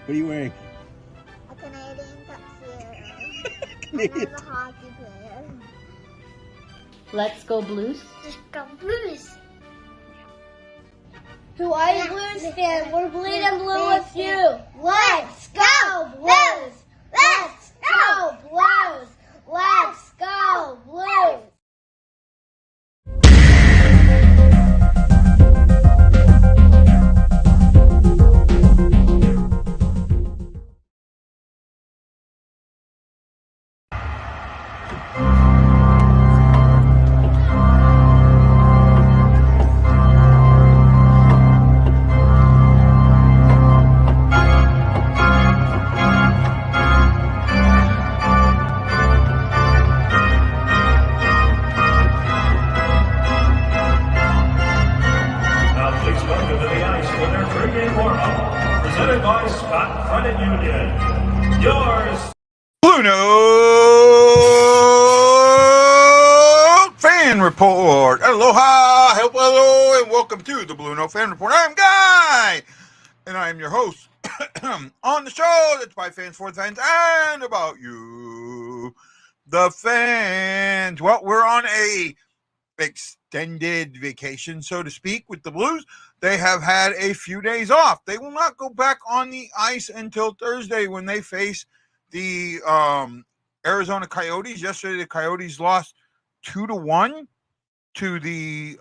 What are you wearing? A Canadian tuxedo. Canadian. I'm a hockey player. Let's go Blues. Let's go Blues. To all you Blues fans, we're bleeding blue with you. Let's go Blues! Let's go Blues! Let's go Blues! BlueNote Fan Report. Aloha, hello, and welcome to the BlueNote Fan Report. I'm Guy, and I am your host on the show that's by fans, for the fans, and about you, the fans. Well, we're on a extended vacation, so to speak, with the Blues. They have had a few days off. They will not go back on the ice until Thursday when they face the Arizona Coyotes. Yesterday, the Coyotes lost 2-1 to the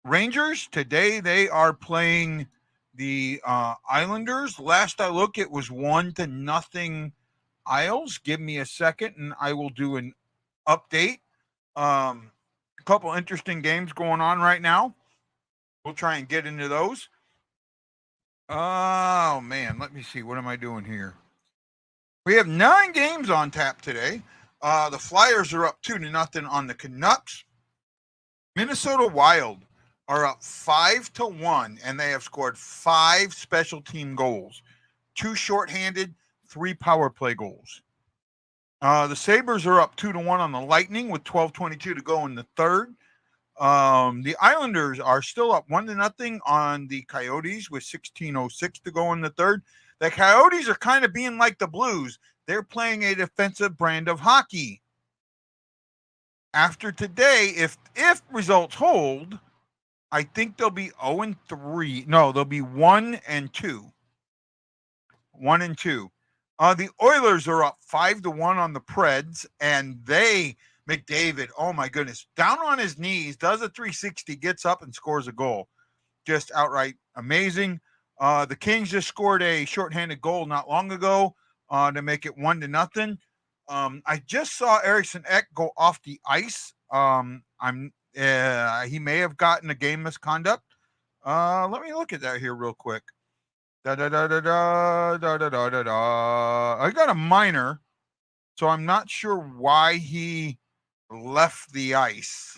Rangers. Today, they are playing the Islanders. Last I looked, it was 1-0 Isles. Give me a second, and I will do an update. A couple interesting games going on right now. We'll try and get into those. Oh, man. Let me see. What am I doing here? We have 9 games on tap today. The Flyers are up 2-0 on the Canucks. Minnesota Wild are up 5-1, and they have scored 5 special team goals. 2 shorthanded, 3 power play goals. The Sabres are up 2-1 on the Lightning with 12:22 to go in the third. The Islanders are still up 1-0 on the Coyotes with 16:06 to go in the third. The Coyotes are kind of being like the Blues. They're playing a defensive brand of hockey. After today, if results hold, I think they'll be 0-3. No, they'll be 1-2. 1-2. The Oilers are up 5-1 on the Preds, and McDavid, oh my goodness, down on his knees, does a 360, gets up and scores a goal. Just outright amazing. The Kings just scored a shorthanded goal not long ago to make it 1-0. I just saw Eriksson Ek go off the ice. He may have gotten a game misconduct. Let me look at that here real quick. I got a minor, so I'm not sure why he left the ice.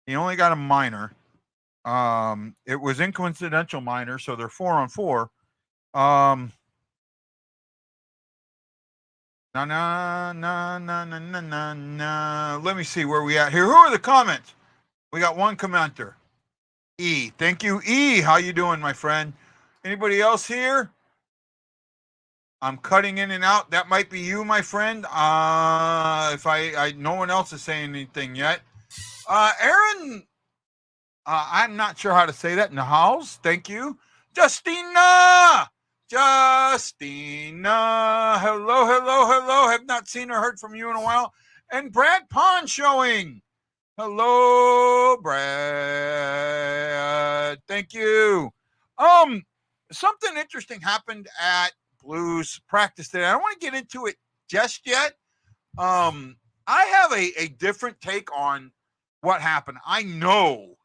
He only got a minor. It was incoincidental minor, so they're 4-on-4. Let me see where we at here. Who are the comments? We got one commenter. E. Thank you, E. How you doing, my friend? Anybody else here? I'm cutting in and out. That might be you, my friend. If no one else is saying anything yet. Aaron, I'm not sure how to say that. Nahals, thank you. Justina, hello. Have not seen or heard from you in a while. And Brad Pond showing. Hello, Brad. Thank you. Something interesting happened at Blues practice today. I don't want to get into it just yet. I have a different take on what happened. I know.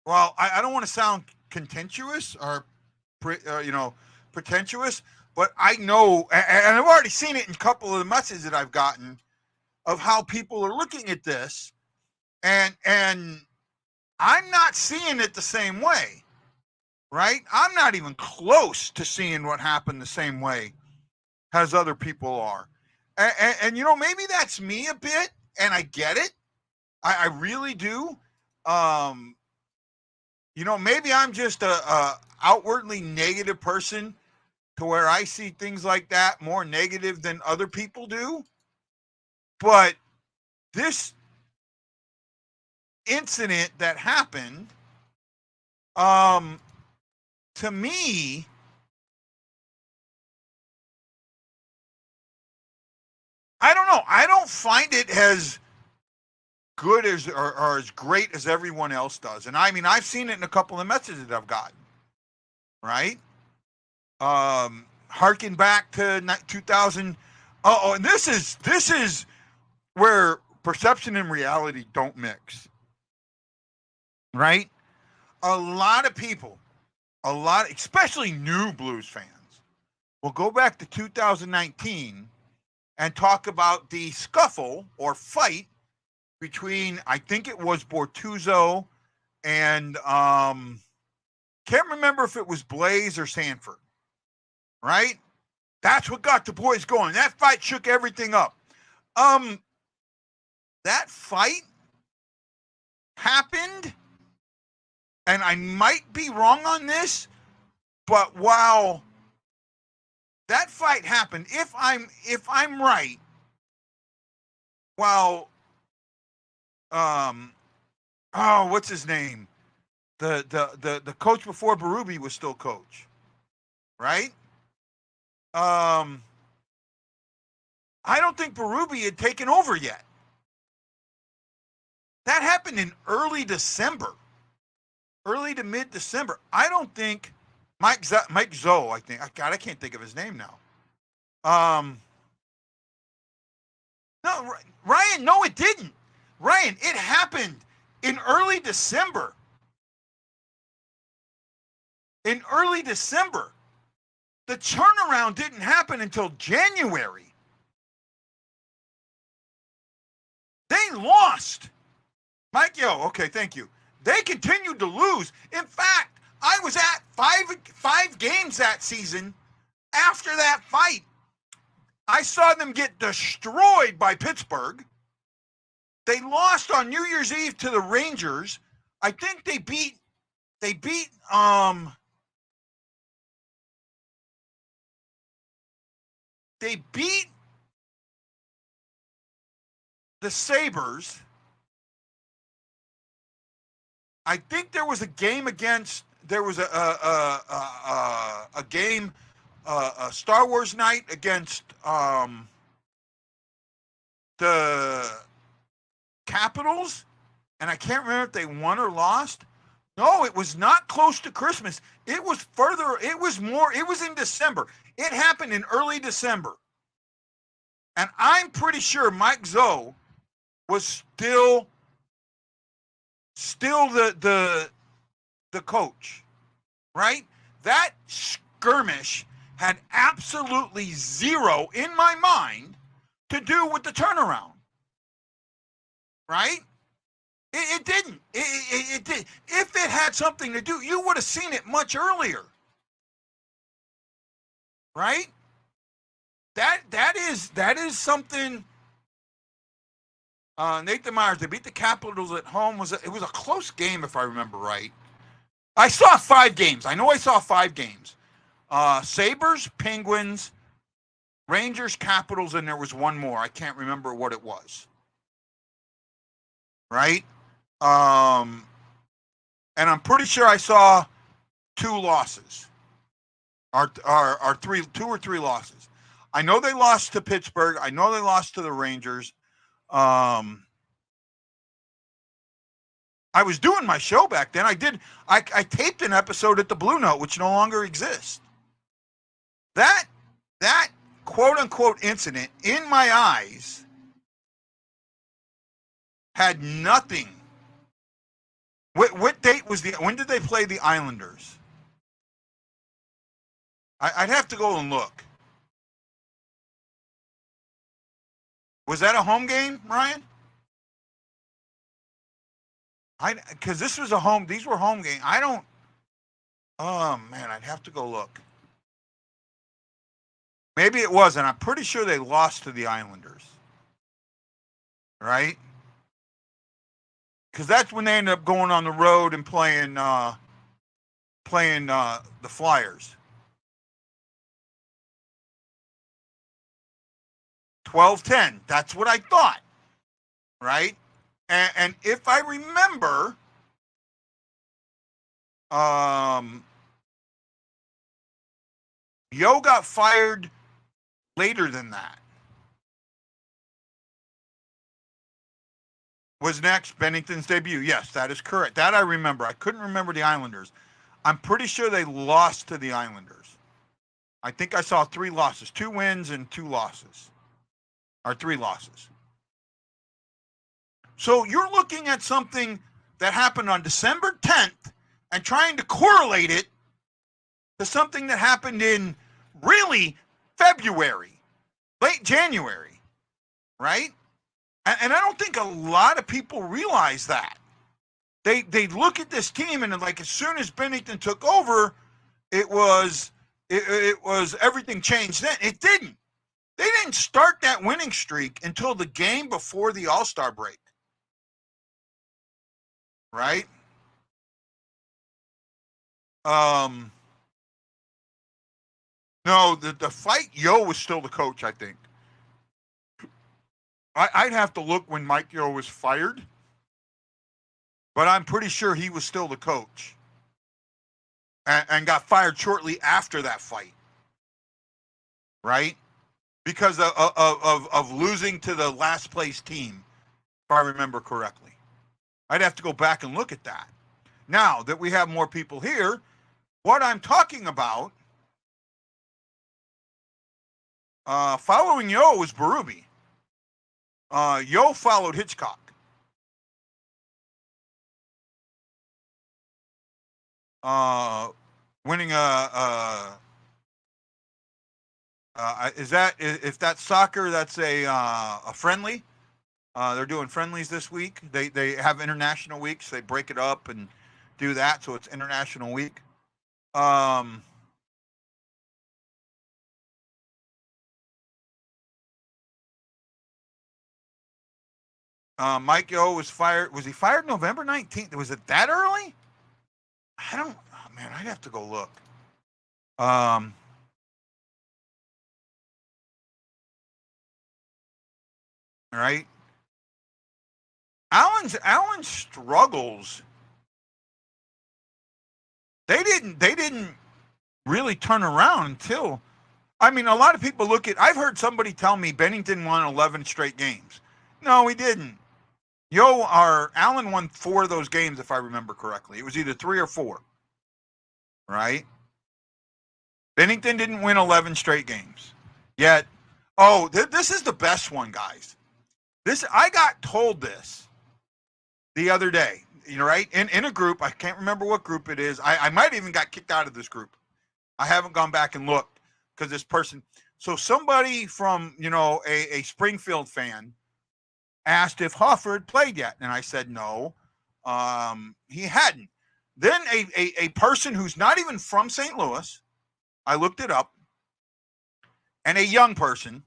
Well, I don't want to sound contentious or pretentious, but I know, and I've already seen it in a couple of the messages that I've gotten of how people are looking at this, and I'm not seeing it the same way. Right? I'm not even close to seeing what happened the same way as other people are. And maybe that's me a bit, and I get it. I really do. Maybe I'm just outwardly negative person to where I see things like that more negative than other people do. But this incident that happened, to me, I don't know. I don't find it as good as or as great as everyone else does. And I mean, I've seen it in a couple of messages that I've gotten. Right? Harken back to 2000. Oh, and this is where perception and reality don't mix. Right? A lot of people, especially new Blues fans, will go back to 2019 and talk about the scuffle or fight between, I think it was Bortuzzo and can't remember if it was Blaze or Sanford. Right? That's what got the boys going. That fight shook everything up. That fight happened, and I might be wrong on this, but while that fight happened, if I'm right, while what's his name? The coach before Berube was still coach, right? I don't think Berube had taken over yet. That happened in early December, early to mid-December. I don't think Mike Zoe, I think. God, I can't think of his name now. No, Ryan, no, it didn't. Ryan, it happened in early December. In early December. The turnaround didn't happen until January. They lost. Mike, okay, thank you. They continued to lose. In fact, I was at five games that season after that fight. I saw them get destroyed by Pittsburgh. They lost on New Year's Eve to the Rangers. I think they beat the Sabres. I think there was a game against. There was a game, a Star Wars night against the Capitals, and I can't remember if they won or lost. No, it was not close to Christmas. It was further. It was more. It was in December. It happened in early December, and I'm pretty sure Mike Zoe was still the coach, right? That skirmish had absolutely zero, in my mind, to do with the turnaround, right? It didn't. It did. If it had something to do, you would have seen it much earlier, right? That is something. Nathan Myers, they beat the Capitals at home. It was a close game, if I remember right. I saw 5 games. I know I saw 5 games. Sabres, Penguins, Rangers, Capitals, and there was one more. I can't remember what it was. Right? And I'm pretty sure I saw 2 losses. Or 2 or 3 losses. I know they lost to Pittsburgh. I know they lost to the Rangers. I was doing my show back then. I taped an episode at the BlueNote, which no longer exists. That quote unquote incident, in my eyes, had nothing. What date was when did they play the Islanders? I'd have to go and look. Was that a home game, Ryan? Because this was these were home games. Oh man, I'd have to go look. Maybe it wasn't. I'm pretty sure they lost to the Islanders. Right? Because that's when they ended up going on the road and playing playing the Flyers. 12-10. That's what I thought, right? And if I remember, Yo got fired later than that. Was next Bennington's debut. Yes, that is correct. That I remember. I couldn't remember the Islanders. I'm pretty sure they lost to the Islanders. I think I saw 3 losses, 2 wins and 2 losses, or 3 losses. So you're looking at something that happened on December 10th and trying to correlate it to something that happened in really February, late January, right? And I don't think a lot of people realize that. They look at this team and like as soon as Bennington took over, it was everything changed then. It didn't. They didn't start that winning streak until the game before the All-Star break. Right? No, the fight, Yo was still the coach, I think. I'd have to look when Mike Yo was fired, but I'm pretty sure he was still the coach and got fired shortly after that fight, right? Because of losing to the last place team, if I remember correctly. I'd have to go back and look at that. Now that we have more people here, what I'm talking about, following Yo was Berube. Yo followed Hitchcock. Winning is that if that's soccer? That's a friendly. They're doing friendlies this week. They have international weeks. They break it up and do that, so it's international week. Mike Yo was fired. Was he fired November 19th? Was it that early? I don't. Oh man, I'd have to go look. All right. Allen's struggles. They didn't really turn around until. I mean, a lot of people look at. I've heard somebody tell me Bennington won 11 straight games. No, he didn't. Allen won 4 of those games, if I remember correctly. It was either 3 or 4. Right? Bennington didn't win 11 straight games. Yet, this is the best one, guys. I got told this the other day, right? In a group, I can't remember what group it is. I might even got kicked out of this group. I haven't gone back and looked because this person. So somebody from, a Springfield fan asked if Hoffer had played yet. And I said, no, he hadn't. Then a person who's not even from St. Louis, I looked it up, and a young person,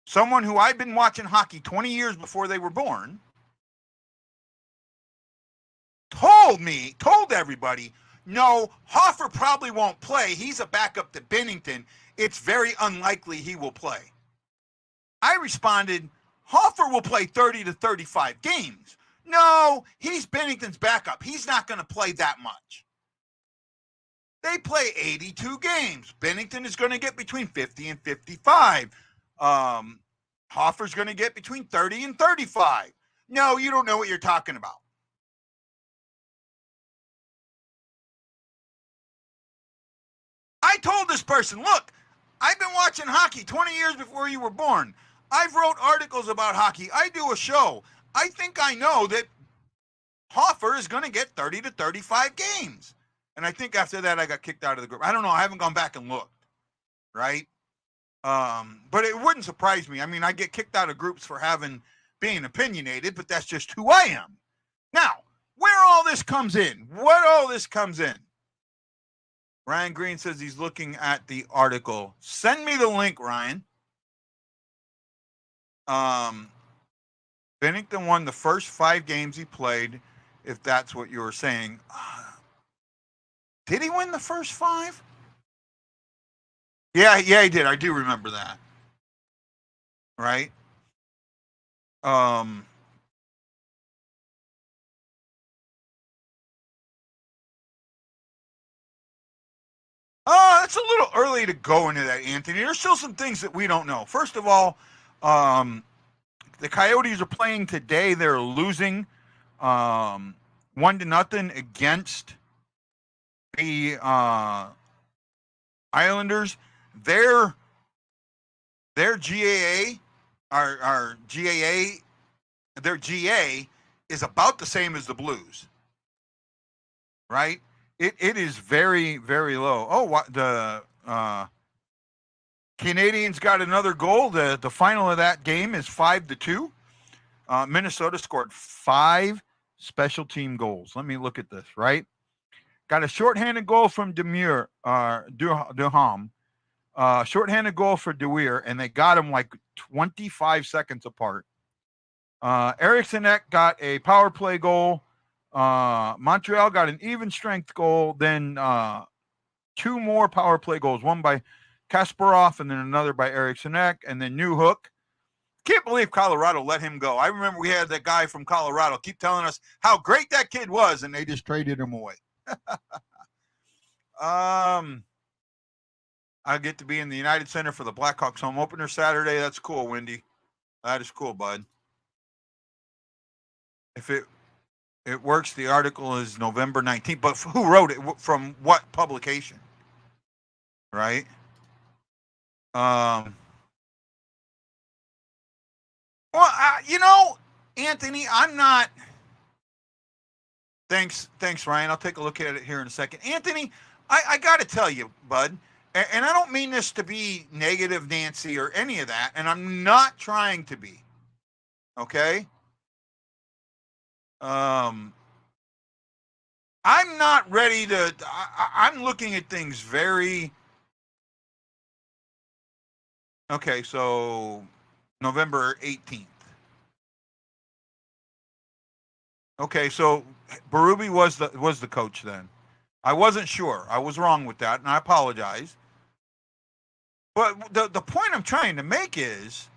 someone who I'd been watching hockey 20 years before they were born, told everybody, no, Hoffer probably won't play. He's a backup to Bennington. It's very unlikely he will play. I responded, Hoffer will play 30 to 35 games. No, he's Bennington's backup. He's not going to play that much. They play 82 games. Bennington is going to get between 50 and 55. Hoffer's going to get between 30 and 35. No, you don't know what you're talking about. I told this person, look, I've been watching hockey 20 years before you were born. I've wrote articles about hockey. I do a show. I think I know that Hoffer is going to get 30 to 35 games. And I think after that, I got kicked out of the group. I don't know. I haven't gone back and looked, right? But it wouldn't surprise me. I mean, I get kicked out of groups for being opinionated, but that's just who I am. Now, where all this comes in, what all this comes in. Ryan Green says he's looking at the article. Send me the link, Ryan. Bennington won the first 5 games he played, if that's what you were saying. Did he win the first 5? Yeah, he did. I do remember that. Right? It's a little early to go into that, Anthony. There's still some things that we don't know. First of all, the Coyotes are playing today. They're losing 1-0 against the Islanders. Their GAA, our GAA, their GA is about the same as the Blues, right? It is very, very low. Oh, what the Canadians got another goal. The final of that game is 5-2. Minnesota scored 5 special team goals. Let me look at this, right? Got a shorthanded goal from Duham, shorthanded goal for DeWeer, and they got him like 25 seconds apart. Eriksson Ek got a power play goal. Montreal got an even strength goal. Then 2 more power play goals, one by Kasparov and then another by Eriksson Ek, and then New Hook. Can't believe Colorado let him go. I remember we had that guy from Colorado keep telling us how great that kid was, and they just traded him away. I get to be in the United Center for the Blackhawks home opener Saturday. That's cool, Wendy. That is cool, bud. If it works, the article is November 19th. But who wrote it? From what publication? Right? Well, Anthony, I'm not. Thanks, Ryan. I'll take a look at it here in a second. Anthony, I got to tell you, bud, and I don't mean this to be negative, Nancy, or any of that, and I'm not trying to be. Okay? I'm not ready to. I'm looking at things very. Okay, so November 18th. Okay, so Berube was the coach then. I wasn't sure. I was wrong with that, and I apologize. But the point I'm trying to make is,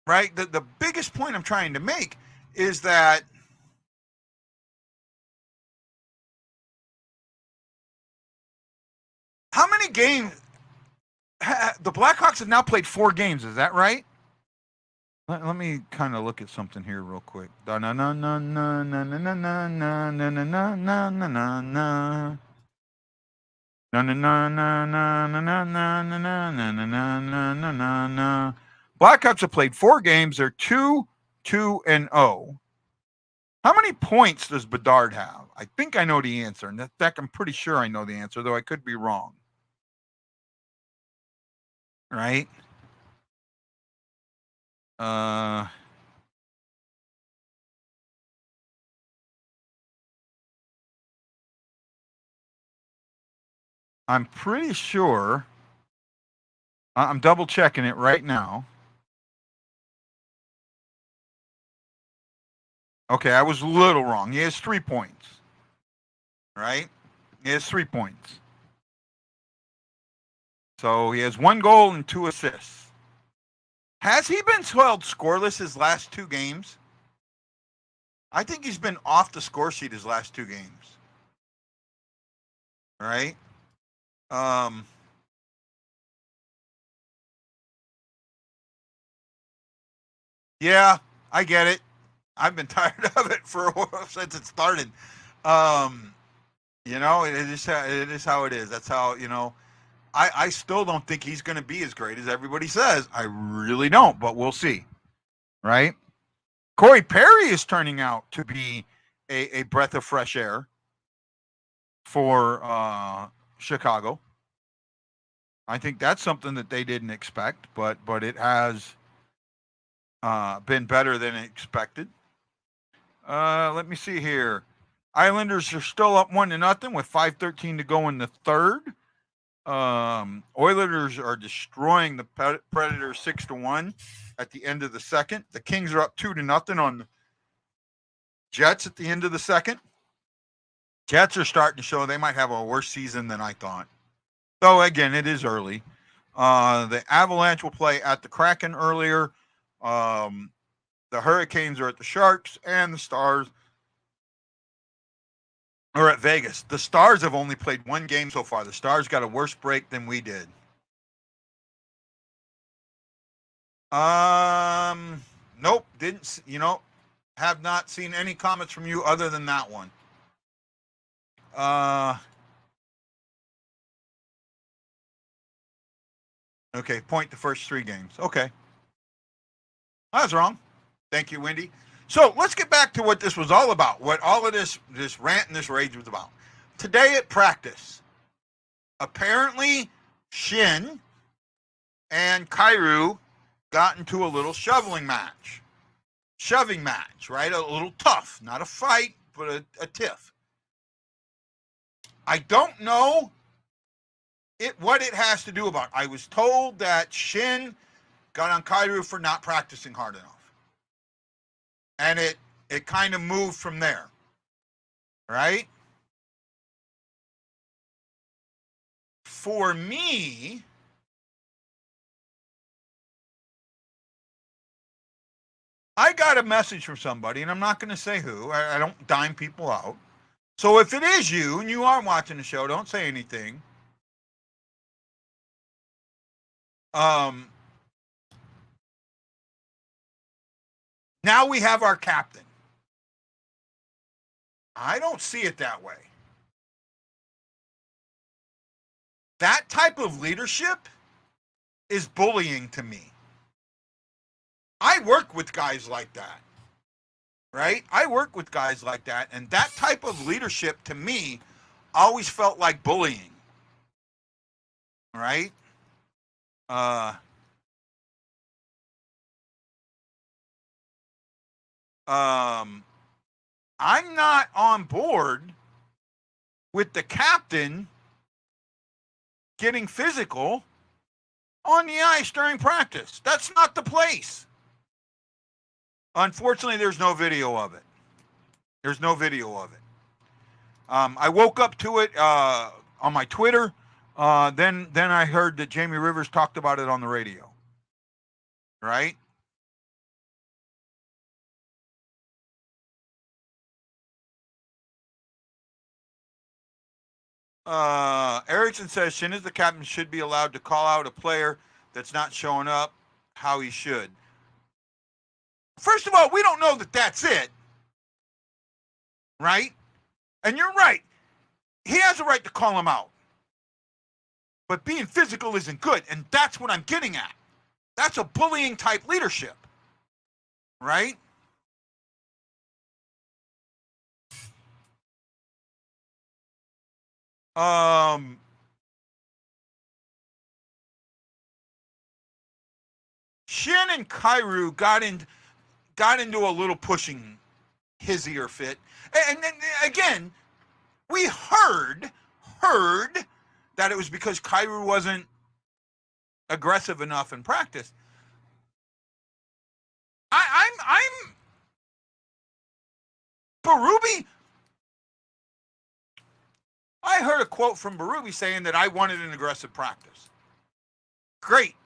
right, the biggest point I'm trying to make is that how many games the Blackhawks have now played 4 games, is that right? Let me kind of look at something here real quick. Blackhawks have played 4 games. They're 2-2-0. How many points does Bedard have? I think I know the answer. In fact, I'm pretty sure I know the answer, though I could be wrong. Right? I'm pretty sure. I'm double checking it right now. Okay, I was a little wrong. He has 3 points. Right? He has 3 points. So he has 1 goal and 2 assists. Has he been held scoreless his last 2 games? I think he's been off the score sheet his last 2 games. Right? Yeah, I get it. I've been tired of it for a while since it started. It is how it is. That's how, I still don't think he's going to be as great as everybody says. I really don't, but we'll see. Right? Corey Perry is turning out to be a breath of fresh air for Chicago. I think that's something that they didn't expect, but it has been better than expected. Let me see here. Islanders are still up 1-0 with 5:13 to go in the third. Oilers are destroying the Predators 6-1 at the end of the second. The Kings are up 2-0 on the Jets at the end of the second. Jets are starting to show they might have a worse season than I thought. Though, again, it is early. The Avalanche will play at the Kraken earlier. The Hurricanes are at the Sharks, and the Stars are at Vegas. The Stars have only played one game so far. The Stars got a worse break than we did. Nope, didn't. Have not seen any comments from you other than that one. Okay, point the first 3 games. Okay. I was wrong. Thank you, Wendy. So let's get back to what this was all about, what all of this rant and this rage was about. Today at practice, apparently Shin and Kairu got into a little shoving match, right? A little tough, not a fight, but a tiff. I don't know what it has to do about. I was told that Shin got on Kairu for not practicing hard enough. And it kind of moved from there, right? For me, I got a message from somebody, and I'm not going to say who. I don't dime people out. So if it is you and you are watching the show, don't say anything. Now we have our captain. I don't see it that way. That type of leadership is bullying to me. I work with guys like that, right? I work with guys like that, and that type of leadership to me always felt like bullying, right? I'm not on board with the captain getting physical on the ice during practice. That's not the place. Unfortunately, there's no video of it. There's no video of it. I woke up to it on my Twitter. Then I heard that Jamie Rivers talked about it on the radio. Right? Erickson says Shin is the captain, should be allowed to call out a player that's not showing up how he should. First of all, we don't know that that's it. Right? And you're right. He has a right to call him out. But being physical isn't good. And that's what I'm getting at. That's a bullying type leadership. Right? Shin and Kairu got into a little pushing his ear fit. And then again, we heard that it was because Kairu wasn't aggressive enough in practice. I'm Berube. I heard a quote from Berube saying that I wanted an aggressive practice. Great.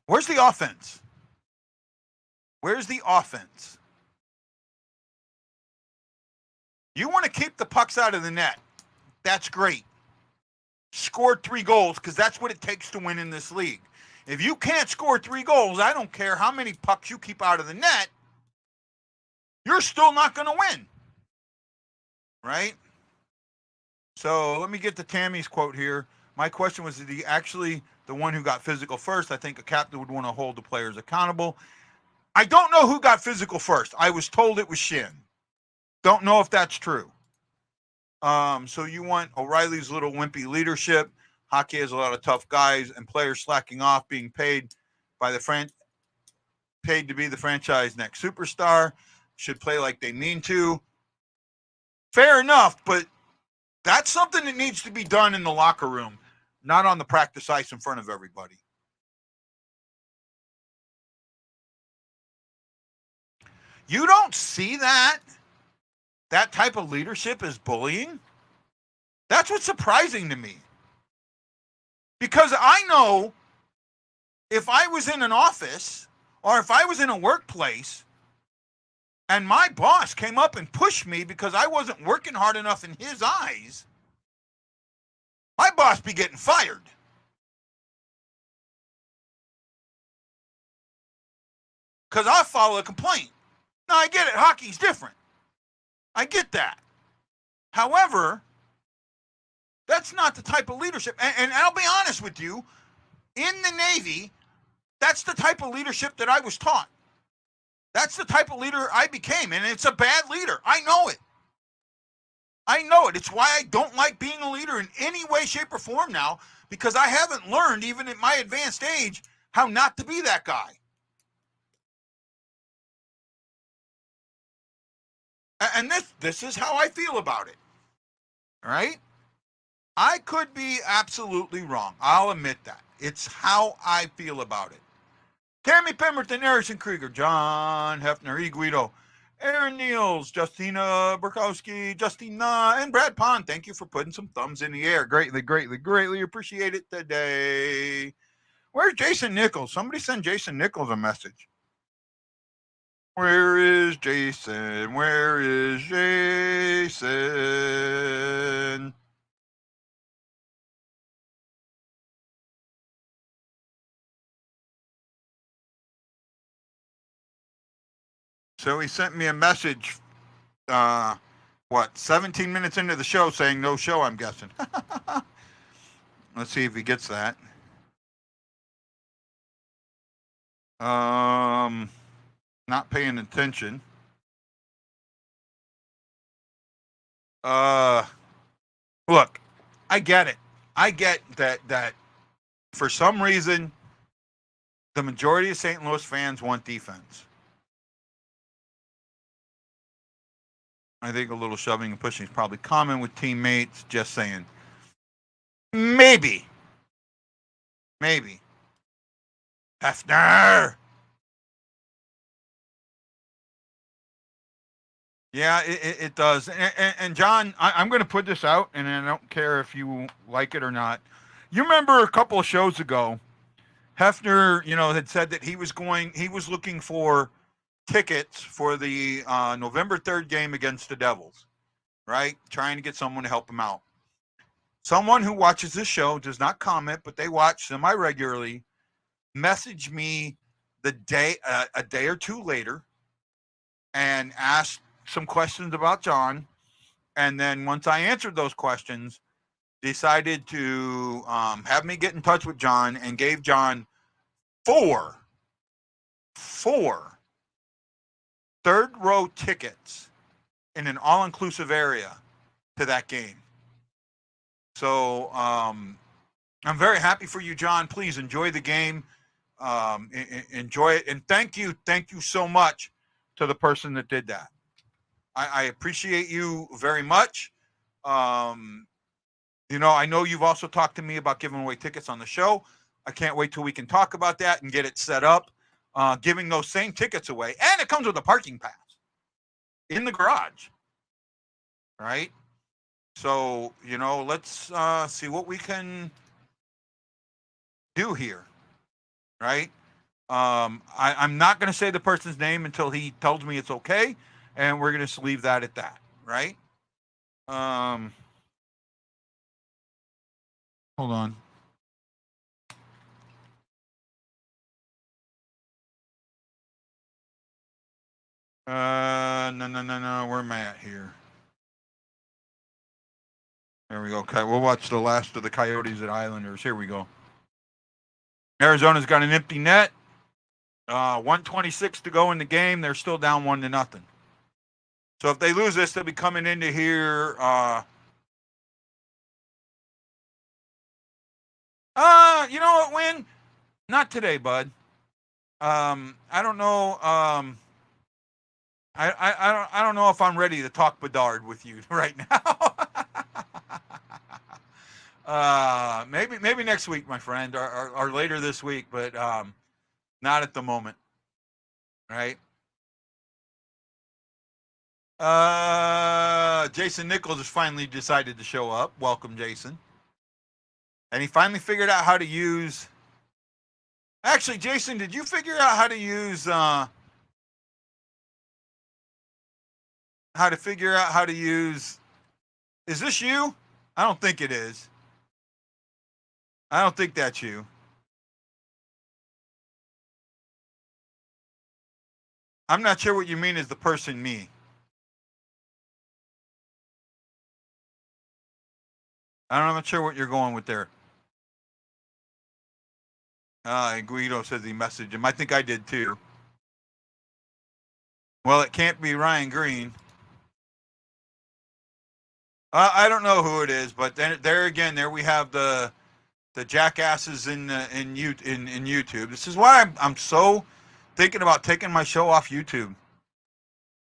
Where's the offense? You want to keep the pucks out of the net. That's great. Scored 3 goals because that's what it takes to win in this league. If you can't score 3 goals, I don't care how many pucks you keep out of the net, you're still not going to win. Right? So let me get to Tammy's quote here. My question was, is he actually the one who got physical first? I think a captain would want to hold the players accountable. I don't know who got physical first. I was told it was Shin. Don't know if that's true. So you want O'Reilly's little wimpy leadership. Hockey has a lot of tough guys and players slacking off, being paid by paid to be the franchise next superstar. Should play like they mean to. Fair enough, but that's something that needs to be done in the locker room, not on the practice ice in front of everybody. You don't see that type of leadership as bullying? That's what's surprising to me. Because I know if I was in an office or if I was in a workplace and my boss came up and pushed me because I wasn't working hard enough in his eyes, my boss be getting fired. Because I'll file a complaint. Now, I get it. Hockey's different. I get that. However, that's not the type of leadership. And I'll be honest with you, in the Navy, that's the type of leadership that I was taught. That's the type of leader I became. And it's a bad leader. I know it. I know it. It's why I don't like being a leader in any way, shape, or form now, because I haven't learned, even at my advanced age, how not to be that guy. And this is how I feel about it. All right? I could be absolutely wrong. I'll admit that. It's how I feel about it. Tammy Pemberton, Harrison Krieger, John Hefner, E. Guido, Aaron Niels, Justina Burkowski, Justina, and Brad Pond. Thank you for putting some thumbs in the air. Greatly, greatly, greatly appreciate it today. Where's Jason Nichols? Somebody send Jason Nichols a message. Where is Jason? Where is Jason? So he sent me a message, 17 minutes into the show saying no show, I'm guessing. Let's see if he gets that. Not paying attention. Look, I get it. I get that for some reason, the majority of St. Louis fans want defense. I think a little shoving and pushing is probably common with teammates. Just saying. Maybe. Hefner. Yeah, it does. And John, I'm going to put this out, and I don't care if you like it or not. You remember a couple of shows ago, Hefner, had said that he was looking for tickets for the November 3rd game against the Devils, right? Trying to get someone to help him out. Someone who watches this show, does not comment, but they watch semi-regularly, messaged me a day or two later and asked some questions about John. And then once I answered those questions, decided to have me get in touch with John and gave John four third row tickets in an all-inclusive area to that game. So I'm very happy for you, John. Please enjoy the game. Enjoy it. And thank you so much to the person that did that. I appreciate you very much. I know you've also talked to me about giving away tickets on the show. I can't wait till we can talk about that and get it set up, giving those same tickets away. And it comes with a parking pass in the garage, right? So, let's see what we can do here, right? I'm not going to say the person's name until he tells me it's okay, and we're going to leave that at that, right? Hold on. No. Where am I at here? There we go. Okay, we'll watch the last of the Coyotes at Islanders. Here we go. Arizona's got an empty net. 1:26 to go in the game. They're still down 1-0. So if they lose this, they'll be coming into here. You know what, Win? Not today, bud. I don't know. I don't know if I'm ready to talk Bedard with you right now. Maybe next week, my friend, or later this week, but not at the moment. Right? Jason Nichols has finally decided to show up. Welcome, Jason. And he finally figured out how to use. Actually, Jason, did you figure out how to use? Is this you? I don't think it is. I don't think that's you. I'm not sure what you mean as the person me. I'm not sure what you're going with there. Guido says he messaged him. I think I did too. Well, it can't be Ryan Green. I don't know who it is, but then there again, there we have the jackasses in YouTube. This is why I'm so thinking about taking my show off YouTube.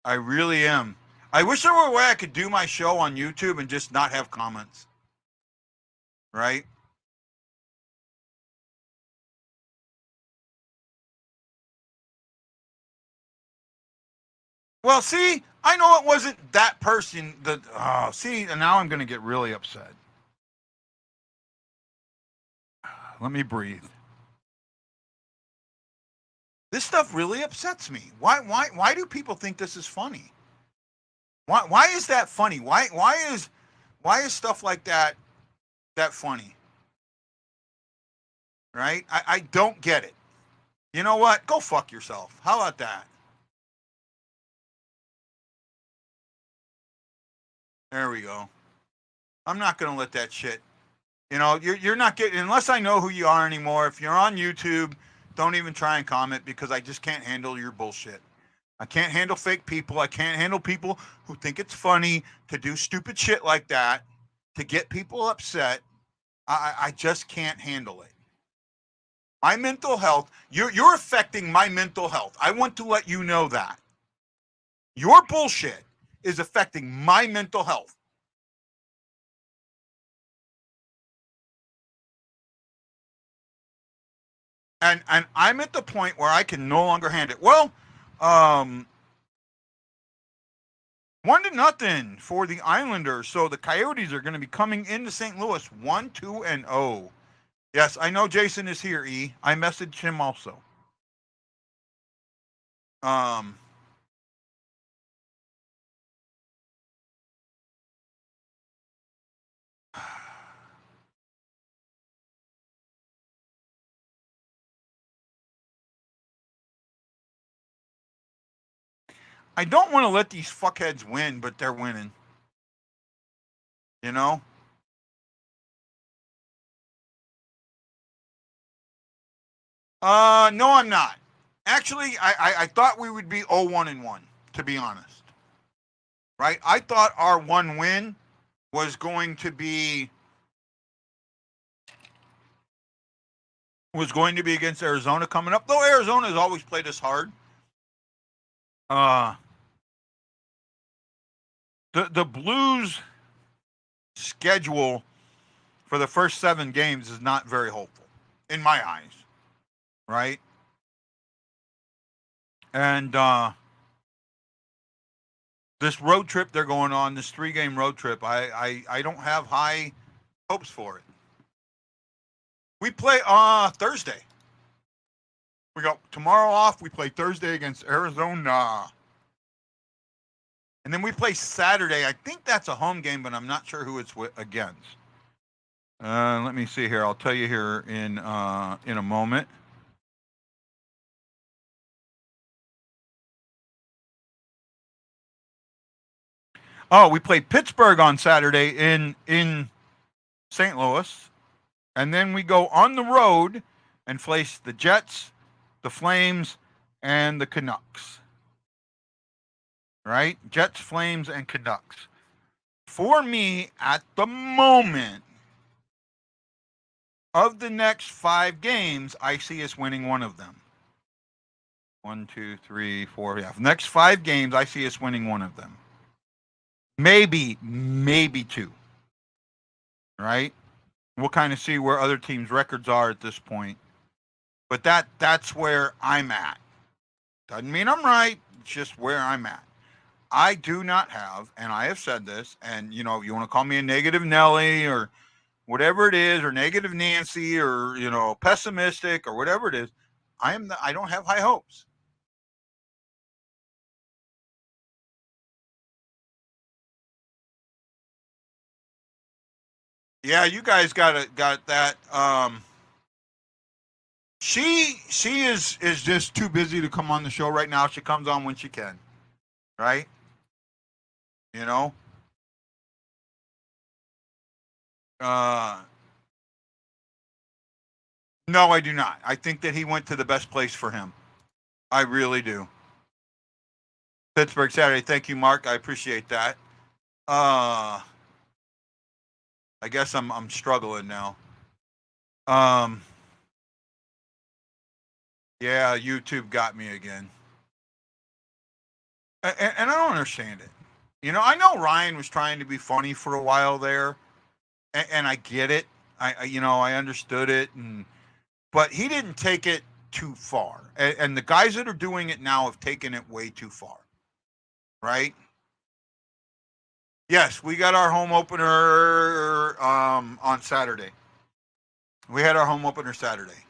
I really am. I wish there were a way I could do my show on YouTube and just not have comments. Right? Well, see, I know it wasn't that person that, see, and now I'm going to get really upset. Let me breathe. This stuff really upsets me. Why do people think this is funny? Why is that funny? Why is stuff like that funny? Right? I don't get it. You know what? Go fuck yourself. How about that? There we go. I'm not going to let that shit. You know, you're not getting, unless I know who you are anymore. If you're on YouTube, don't even try and comment because I just can't handle your bullshit. I can't handle fake people. I can't handle people who think it's funny to do stupid shit like that, to get people upset. I just can't handle it. My mental health, you're affecting my mental health. I want to let you know that. Your bullshit is affecting my mental health. And I'm at the point where I can no longer handle it. Well, 1-0 for the Islanders. So the Coyotes are going to be coming into St. Louis 1-2-0. Yes, I know Jason is here, E. I messaged him also. I don't want to let these fuckheads win, but they're winning. You know? No, I'm not. Actually, I thought we would be 0-1-1, to be honest. Right? I thought our one win was going to be against Arizona coming up. Though Arizona has always played us hard. The Blues schedule for the first 7 games is not very hopeful in my eyes, right? And this road trip they're going on, this 3-game road trip, I don't have high hopes for it. We play Thursday. We got tomorrow off. We play Thursday against Arizona. And then we play Saturday. I think that's a home game, but I'm not sure who it's against. Let me see here. I'll tell you here in a moment. Oh, we played Pittsburgh on Saturday in St. Louis. And then we go on the road and face the Jets, the Flames, and the Canucks. Right? Jets, Flames, and Canucks. For me, at the moment, of the next 5 games, I see us winning one of them. 1, 2, 3, 4. Yeah. Next 5 games, I see us winning one of them. Maybe 2. Right? We'll kind of see where other teams' records are at this point. But that's where I'm at. Doesn't mean I'm right. It's just where I'm at. I do not have, and I have said this, and you know, you want to call me a negative Nelly or whatever it is, or negative Nancy, or you know, pessimistic, or whatever it is. I don't have high hopes. Yeah, you guys got that. She is just too busy to come on the show right now. She comes on when she can, right? You know. Uh, no, I do not. I think that he went to the best place for him. I really do. Pittsburgh Saturday. Thank you, Mark. I appreciate that. Uh, I guess I'm struggling now. Um, yeah, YouTube got me again, and I don't understand it. You know, I know Ryan was trying to be funny for a while there, and I get it. You know, I understood it, but he didn't take it too far. And the guys that are doing it now have taken it way too far, right? Yes, we got our home opener on Saturday. We had our home opener Saturday,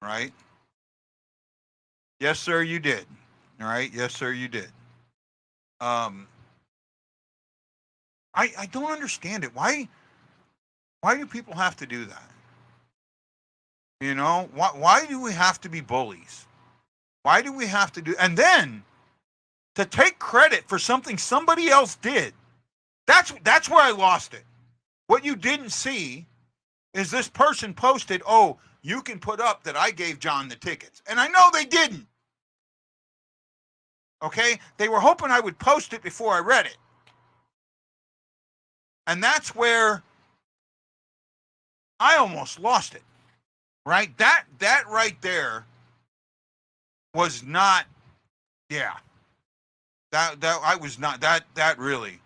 right? Yes, sir, you did. All right. Yes, sir, you did. Um, I don't understand it. Why do people have to do that? You know, why do we have to be bullies? Why do we have to do? And then to take credit for something somebody else did. That's where I lost it. What you didn't see is this person posted, "Oh, you can put up that I gave John the tickets," and I know they didn't. Okay, they were hoping I would post it before I read it, and that's where I almost lost it. Right? That right there was not. Yeah. That I was not that really.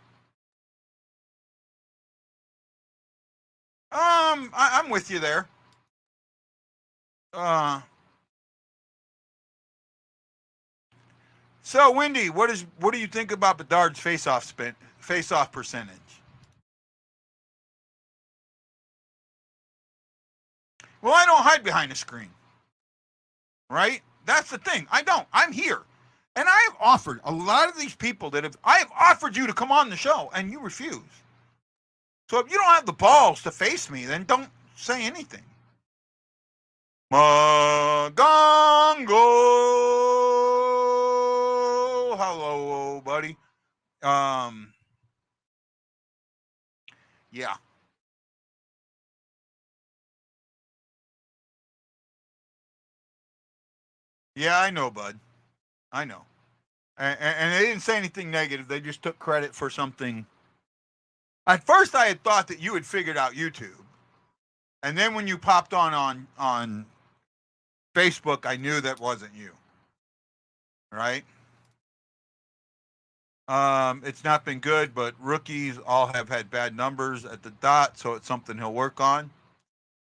I'm with you there. Uh, so Wendy, what do you think about Bedard's face-off percentage? Well, I don't hide behind a screen, right? That's the thing. I don't. I'm here, and I have offered a lot of these people I have offered you to come on the show, and you refuse. So if you don't have the balls to face me, then don't say anything. Magongo. Hello, buddy. Um, yeah. Yeah, I know, bud. I know. And they didn't say anything negative. They just took credit for something. At first, I had thought that you had figured out YouTube. And then when you popped on Facebook, I knew that wasn't you. Right? It's not been good, but rookies all have had bad numbers at the dot, so it's something he'll work on.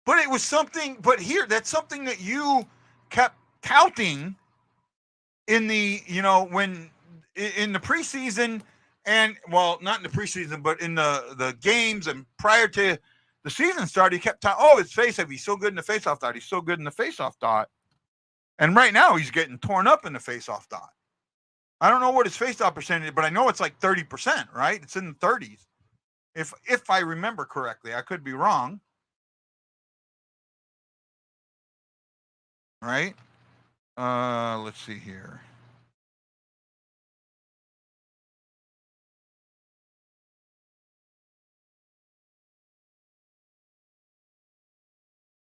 But it was something, but here, that's something that you kept touting in the, you know, when in the preseason, and well, not in the preseason, but in the games and prior to the season started, he kept talking, oh, it's face-off. He's so good in the face-off dot. He's so good in the face-off dot. And right now he's getting torn up in the face-off dot. I don't know what his face-off percentage is, but I know it's like 30%, right? It's in the 30s. If I remember correctly. I could be wrong. Right? Let's see here.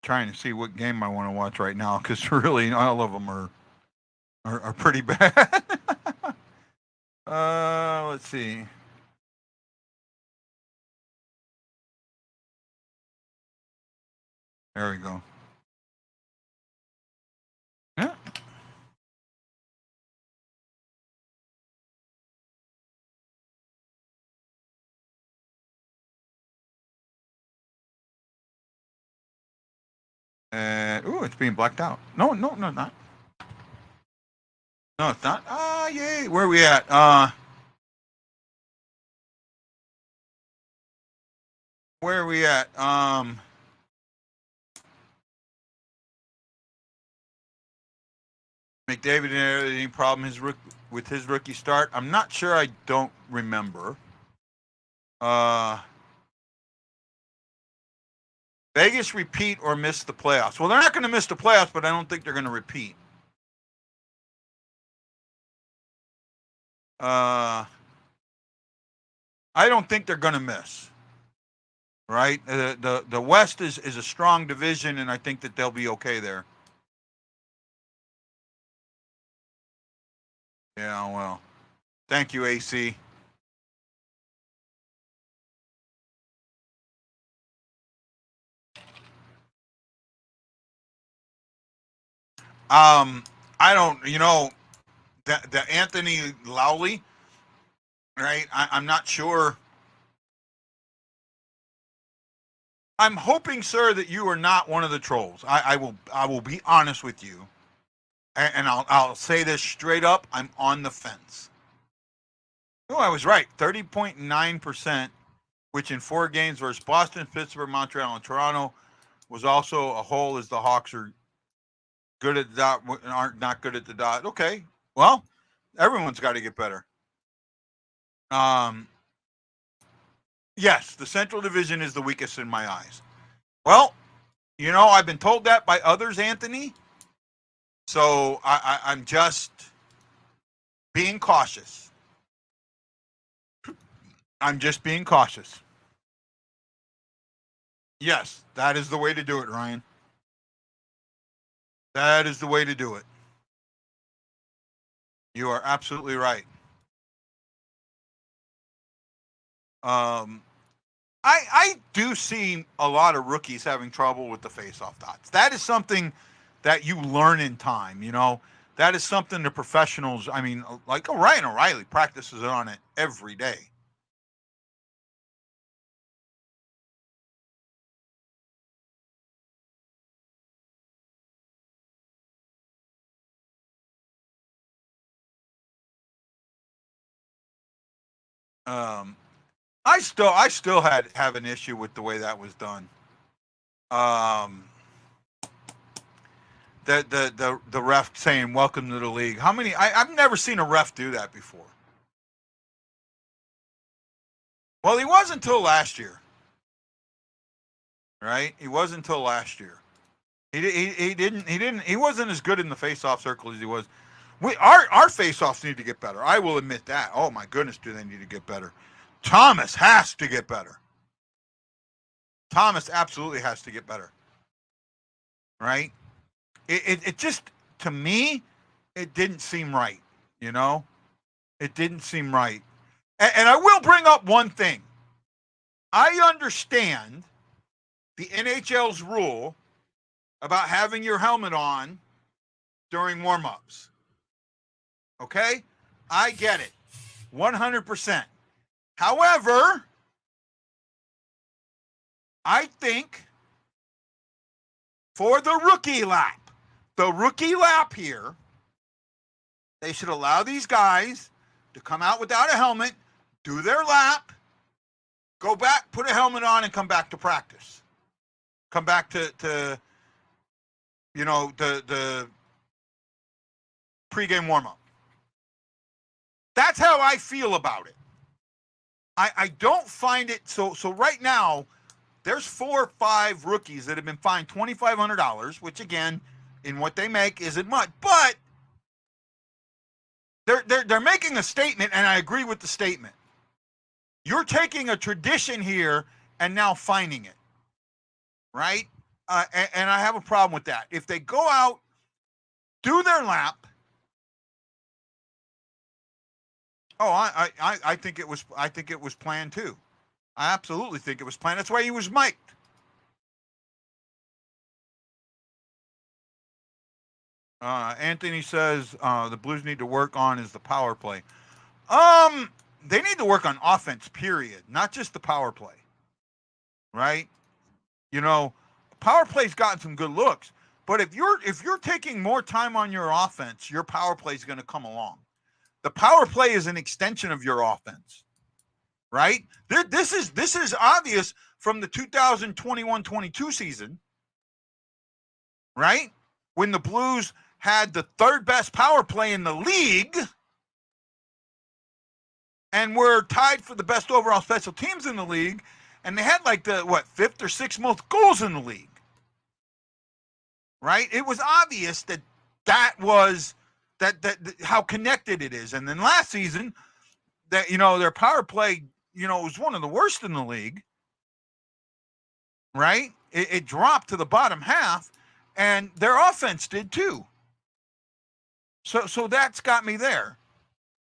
Trying to see what game I want to watch right now because really all of them are pretty bad. Let's see. There we go. Yeah. Ooh, it's being blacked out. No, not. No, it's not. Ah, yay. Where are we at? Where are we at? McDavid had any problem with his rookie start? I'm not sure. I don't remember. Vegas repeat or miss the playoffs? Well, they're not going to miss the playoffs, but I don't think they're going to repeat. I don't think they're going to miss. Right? The West is a strong division, and I think that they'll be okay there. Yeah, well, thank you, AC. I don't, the Anthony Lowley, right? I'm not sure. I'm hoping, sir, that you are not one of the trolls. I will be honest with you, and I'll say this straight up. I'm on the fence. Oh, I was right. 30.9%, which in 4 games versus Boston, Pittsburgh, Montreal, and Toronto was also a whole as the Hawks are good at the dot, aren't not good at the dot. Okay, well, everyone's got to get better. Yes, the Central Division is the weakest in my eyes. Well, I've been told that by others, Anthony. So I'm just being cautious. I'm just being cautious. Yes, that is the way to do it, Ryan. That is the way to do it. You are absolutely right. I do see a lot of rookies having trouble with the face-off dots. That is something that you learn in time, That is something the professionals, like Ryan O'Reilly practices on it every day. I still have an issue with the way that was done. The ref saying welcome to the league. How many? I've never seen a ref do that before. Well, he was until last year, right? He was until last year. He wasn't as good in the face-off circle as he was. Our face-offs need to get better. I will admit that. Oh my goodness, do they need to get better? Thomas has to get better. Thomas absolutely has to get better. Right? It just, to me, it didn't seem right. It didn't seem right. And I will bring up one thing. I understand the NHL's rule about having your helmet on during warm-ups. Okay? I get it. 100%. However, I think for the rookie lap here, they should allow these guys to come out without a helmet, do their lap, go back, put a helmet on, and come back to practice. Come back to the pregame warm-up. That's how I feel about it. I don't find it so right now. There's 4 or 5 rookies that have been fined $2,500, which again, in what they make, isn't much. But they're making a statement, and I agree with the statement. You're taking a tradition here and now fining it, right? And I have a problem with that. If they go out, do their lap. Oh, I think it was planned too. I absolutely think it was planned. That's why he was mic'd. Anthony says the Blues need to work on is the power play. They need to work on offense, period, not just the power play. Right? Power play's gotten some good looks, But if you're taking more time on your offense, your power play is going to come along. The power play is an extension of your offense, right? This is obvious from the 2021-22 season, right? When the Blues had the third best power play in the league and were tied for the best overall special teams in the league, and they had like the fifth or sixth most goals in the league. Right? It was obvious that was that how connected it is. And then last season, that their power play, was one of the worst in the league. Right? It dropped to the bottom half, and their offense did too. So that's got me there.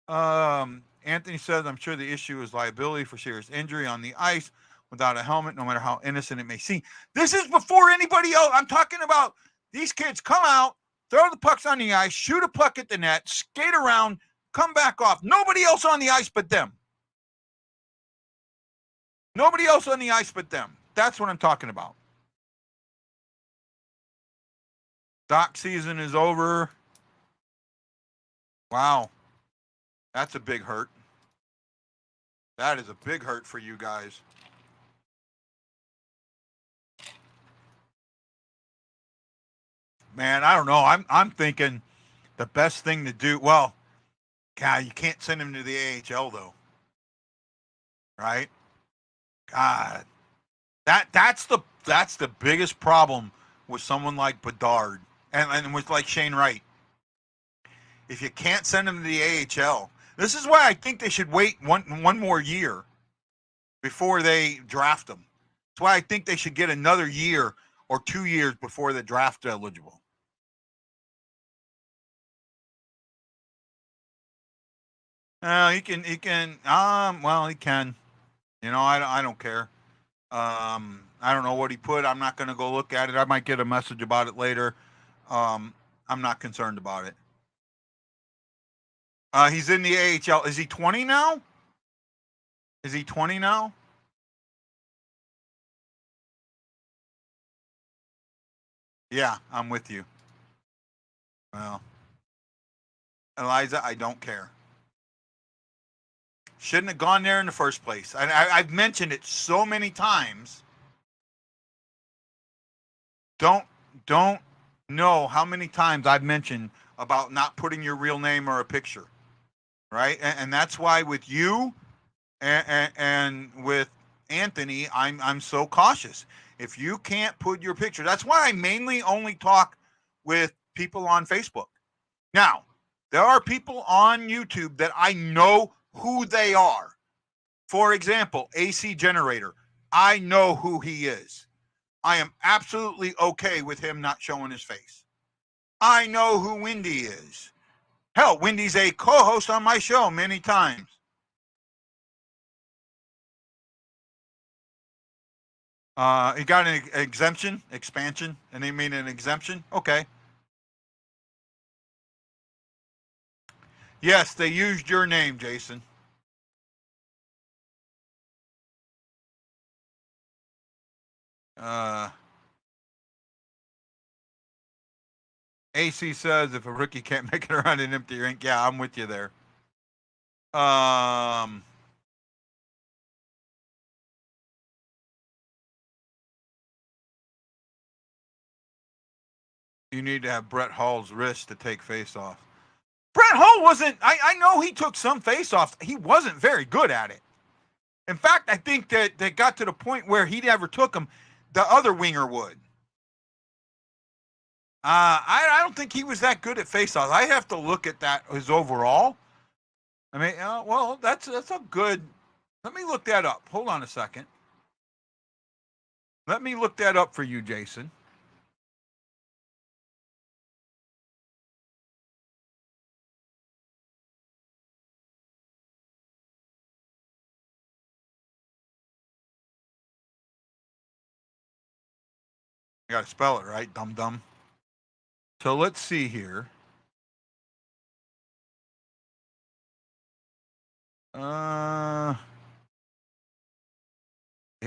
Anthony says, I'm sure the issue is liability for serious injury on the ice without a helmet, no matter how innocent it may seem. This is before anybody else. I'm talking about these kids come out, throw the pucks on the ice, shoot a puck at the net, skate around, come back off. Nobody else on the ice but them. Nobody else on the ice but them. That's what I'm talking about. Dock season is over. Wow. That's a big hurt. That is a big hurt for you guys. Man, I don't know. I'm thinking the best thing to do. Well, God, you can't send him to the AHL though, right? God, that's the biggest problem with someone like Bedard and with like Shane Wright. If you can't send him to the AHL, this is why I think they should wait one more year before they draft him. That's why I think they should get another year or 2 years before they're draft eligible. He can. He can. I don't care. I don't know what he put. I'm not going to go look at it. I might get a message about it later. I'm not concerned about it. He's in the AHL. Is he 20 now? Is he 20 now? Yeah, I'm with you. Well, Eliza, I don't care. Shouldn't have gone there in the first place. I've mentioned it so many times. Don't know how many times I've mentioned about not putting your real name or a picture, right? And that's why with you and with Anthony, I'm so cautious. If you can't put your picture, that's why I mainly only talk with people on Facebook. Now, there are people on YouTube that I know who they are. For example, AC Generator. I know who he is. I am absolutely okay with him not showing his face. I know who Wendy is. Hell, Wendy's a co-host on my show many times. He got an exemption, expansion, and they mean an exemption? Okay. Yes, they used your name, Jason. AC says if a rookie can't make it around an empty rink, yeah, I'm with you there. You need to have Brett Hall's wrist to take face off. Brett Hall wasn't, I know he took some face offs. He wasn't very good at it. In fact, I think that they got to the point where he never took them. The other winger would. I don't think he was that good at face-offs. I have to look at that his overall. I mean, well, that's a good. Let me look that up. Hold on a second. Let me look that up for you, Jason. You got to spell it right, dum dum. So let's see here. They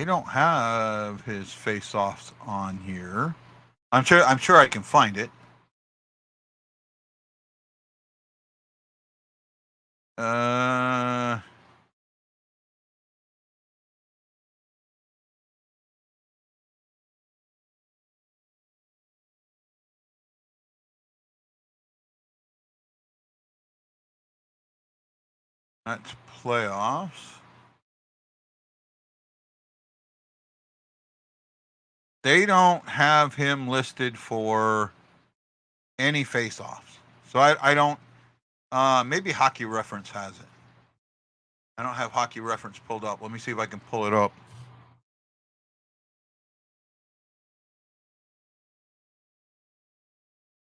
don't have his face-offs on here. I'm sure I can find it. That's playoffs. They don't have him listed for any face-offs. So I don't. Maybe Hockey Reference has it. I don't have Hockey Reference pulled up. Let me see if I can pull it up.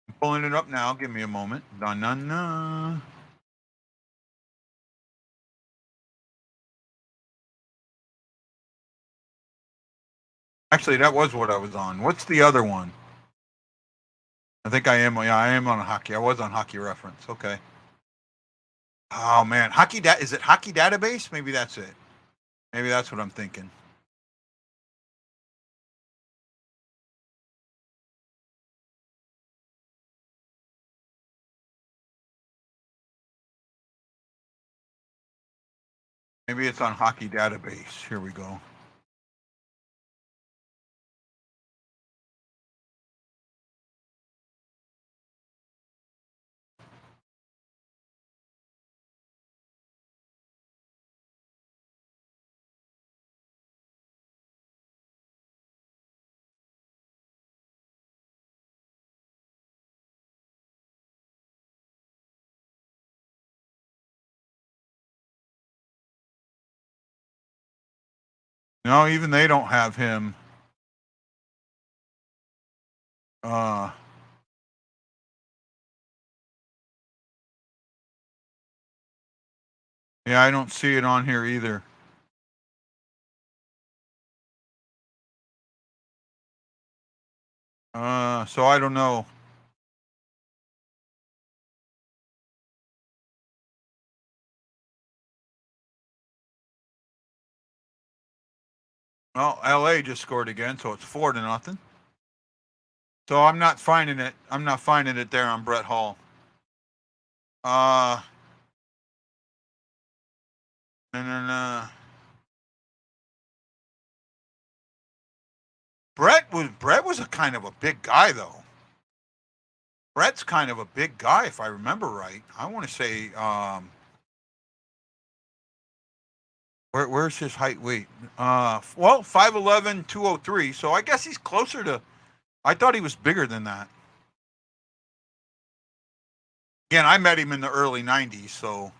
I'm pulling it up now. Give me a moment. Na. Actually, that was what I was on. What's the other one? I think I am. Yeah, I am on hockey. I was on Hockey Reference. Okay. Oh man, is it Hockey Database? Maybe that's it. Maybe that's what I'm thinking. Maybe it's on Hockey Database. Here we go. No, even they don't have him. Yeah, I don't see it on here either. So I don't know. Well, LA just scored again, so it's 4-0. So I'm not finding it. I'm not finding it there on Brett Hall. No. Brett was a kind of a big guy though. Brett's kind of a big guy if I remember right. I want to say where's his height weight? Well, 5'11", 203. So I guess he's closer to. I thought he was bigger than that. Again, I met him in the early '90s, so.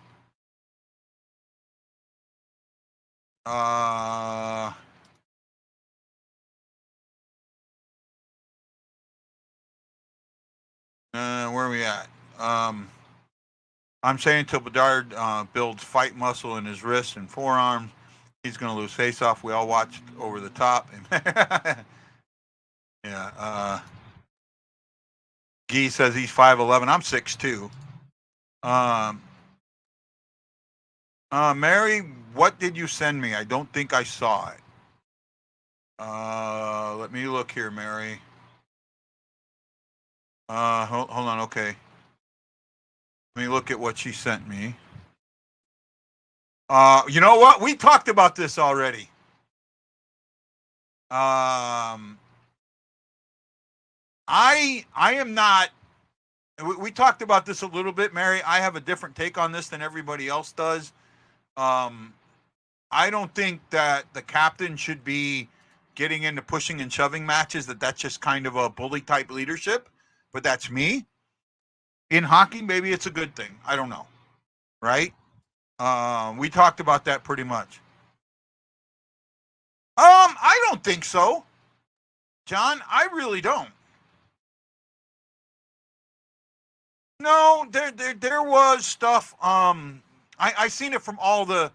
Where are we at? I'm saying until Bedard builds fight muscle in his wrists and forearms, he's going to lose face-off. We all watched Over the Top. Yeah. Guy says he's 5'11". I'm 6'2". Mary, what did you send me? I don't think I saw it. Let me look here, Mary. Hold on. Okay. Let me look at what she sent me. You know what? We talked about this already. I am not. We talked about this a little bit, Mary. I have a different take on this than everybody else does. I don't think that the captain should be getting into pushing and shoving matches. That's just kind of a bully type leadership. But that's me. In hockey, maybe it's a good thing. I don't know. Right? We talked about that pretty much. I don't think so, John. I really don't. No, there was stuff. I seen it from all the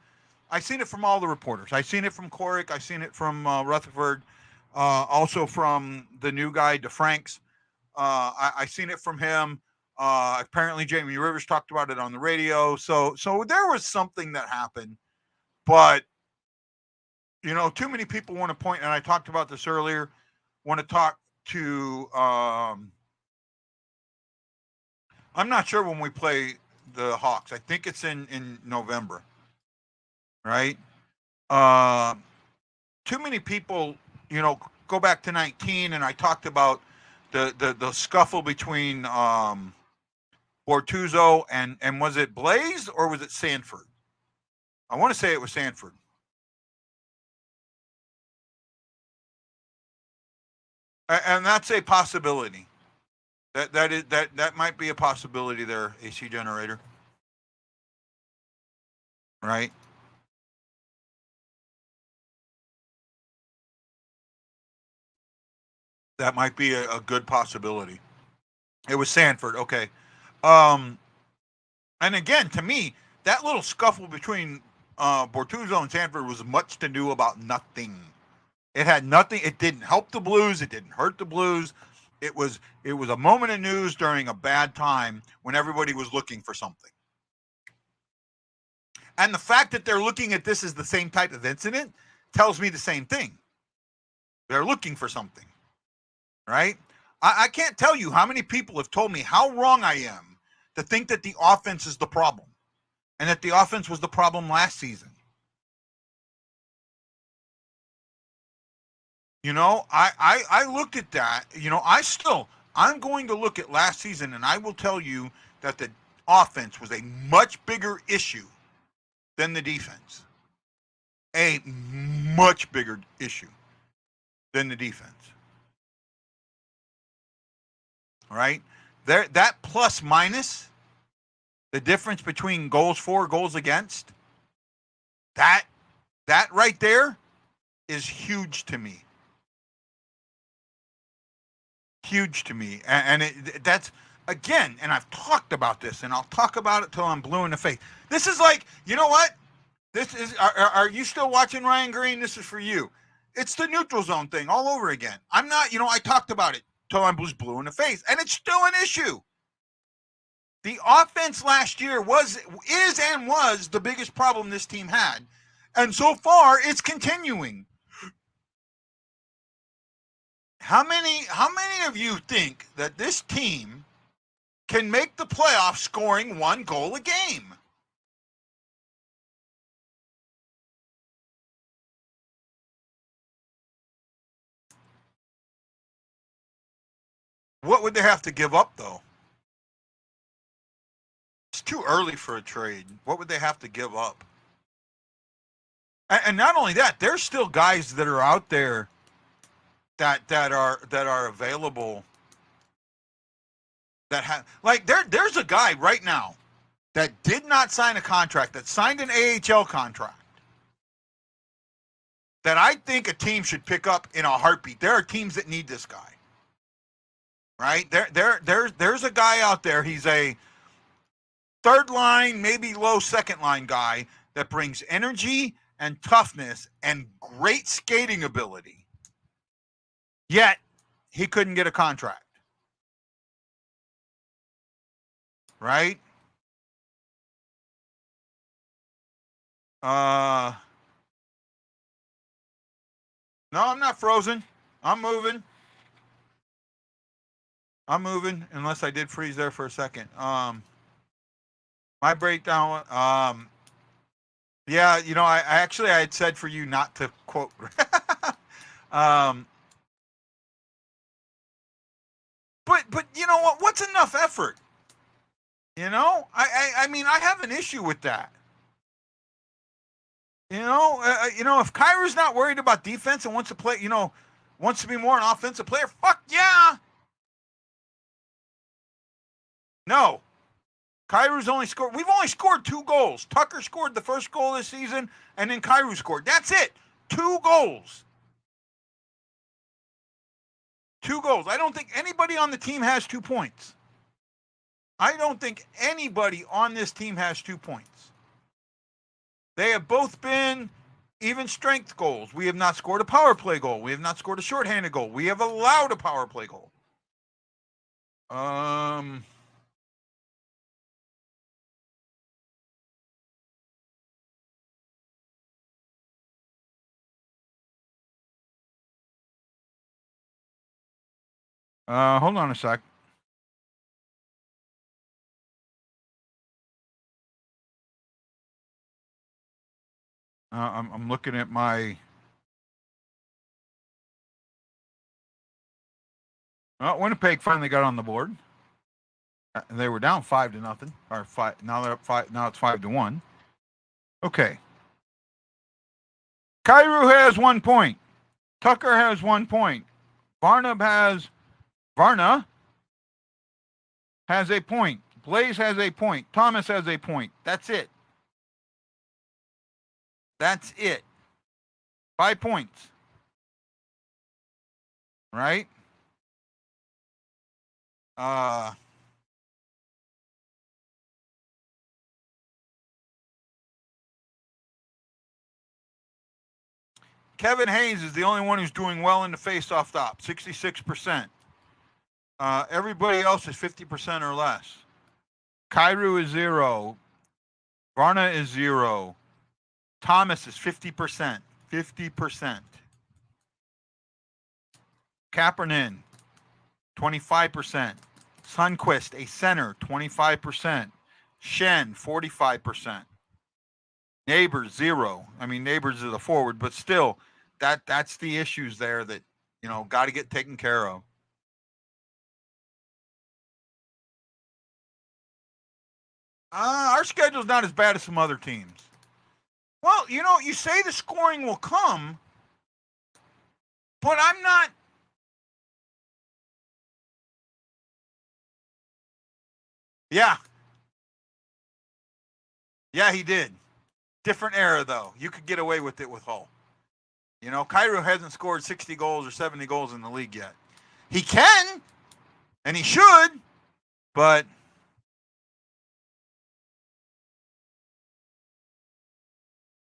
reporters. I seen it from Corrick. I seen it from Rutherford. Also from the new guy, DeFranks. I seen it from him. Apparently, Jamie Rivers talked about it on the radio. So there was something that happened, but too many people want to point. And I talked about this earlier. Want to talk to. I'm not sure when we play the Hawks. I think it's in November, right? Uh, Too many people, go back to 19, and I talked about the scuffle between Bortuzzo and was it Blaze or was it Sanford? I want to say it was Sanford. And that's a possibility. That might be a possibility there, AC generator. Right? That might be a good possibility. It was Sanford, okay. Um, and again, to me, that little scuffle between Bortuzzo and Sanford was much to do about nothing. It had nothing. It didn't help the Blues. It didn't hurt the Blues. It was a moment of news during a bad time when everybody was looking for something. And the fact that they're looking at this as the same type of incident tells me the same thing. They're looking for something, right? I can't tell you how many people have told me how wrong I am to think that the offense is the problem and that the offense was the problem last season. I looked at that. I'm going to look at last season, and I will tell you that the offense was a much bigger issue than the defense. A much bigger issue than the defense. All right? That plus minus, the difference between goals for, goals against, that right there is huge to me. Huge to me. And that's, again, and I've talked about this, and I'll talk about it till I'm blue in the face. This is like, you know what? Are you still watching Ryan Green? This is for you. It's the neutral zone thing all over again. I'm not, I talked about it till I'm blue in the face, and it's still an issue. The offense last year was the biggest problem this team had. And so far, it's continuing. How many of you think that this team can make the playoffs scoring 1 goal a game? What would they have to give up, though? It's too early for a trade. What would they have to give up? And not only that, there's still guys that are out there that are available. That have, like, there's a guy right now that did not sign a contract, that signed an AHL contract, that I think a team should pick up in a heartbeat. There are teams that need this guy. Right? There's a guy out there. He's a third line, maybe low second line guy that brings energy and toughness and great skating ability. Yet he couldn't get a contract. Right? No, I'm not frozen. I'm moving, unless I did freeze there for a second. My breakdown, yeah, I actually I had said for you not to quote. But you know what? What's enough effort? I mean, I have an issue with that. If Kyra's not worried about defense and wants to play, wants to be more an offensive player, fuck yeah. No. Kyra's we've only scored 2 goals. Tucker scored the first goal this season, and then Kyra scored. That's it. 2 goals. 2 goals. I don't think anybody on the team has 2 points. I don't think anybody on this team has 2 points. They have both been even strength goals. We have not scored a power play goal. We have not scored a shorthanded goal. We have allowed a power play goal. Hold on a sec. I'm looking at my. Winnipeg finally got on the board. They were down 5-0, or 5. Now they're up 5. Now it's 5-1. Okay. Kairu has 1 point. Tucker has 1 point. Varna has a point. Blaze has a point. Thomas has a point. That's it. That's it. 5 points. Right? Kevin Hayes is the only one who's doing well in the face-off top, 66%. Everybody else is 50% or less. Kairu is 0. Varna is 0. Thomas is 50%. 50%. Kapanen, 25%. Sundqvist, a center, 25%. Shen, 45%. Neighbors, 0. I mean, Neighbors is a forward, but still, that's the issues there that, got to get taken care of. Our schedule's not as bad as some other teams. Well, you say the scoring will come, but I'm not. Yeah. Yeah, he did. Different era, though. You could get away with it with Hull. Kairu hasn't scored 60 goals or 70 goals in the league yet. He can, and he should, but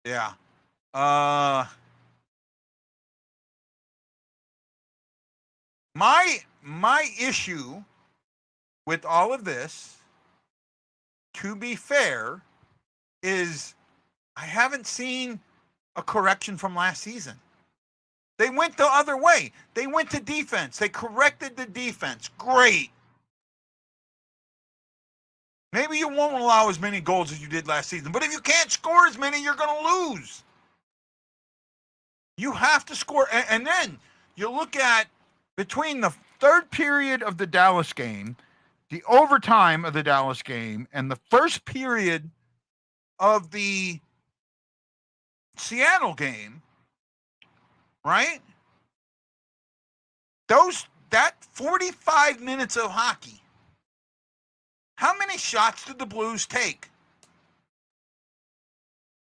yeah. My issue with all of this, to be fair, is I haven't seen a correction from last season. They went the other way. They went to defense. They corrected the defense. Great. Maybe you won't allow as many goals as you did last season, but if you can't score as many, you're going to lose. You have to score. And then you look at between the third period of the Dallas game, the overtime of the Dallas game, and the first period of the Seattle game, right? That 45 minutes of hockey. How many shots did the Blues take?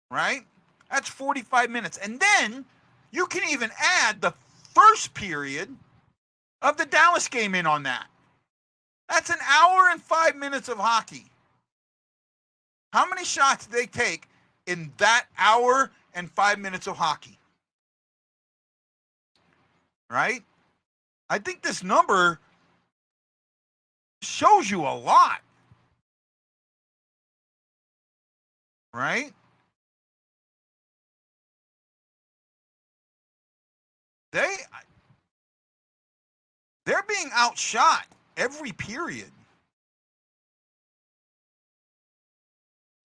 Right? That's 45 minutes. And then you can even add the first period of the Dallas game in on that. That's an hour and 5 minutes of hockey. How many shots did they take in that hour and 5 minutes of hockey? Right? I think this number shows you a lot. Right? They're being outshot every period.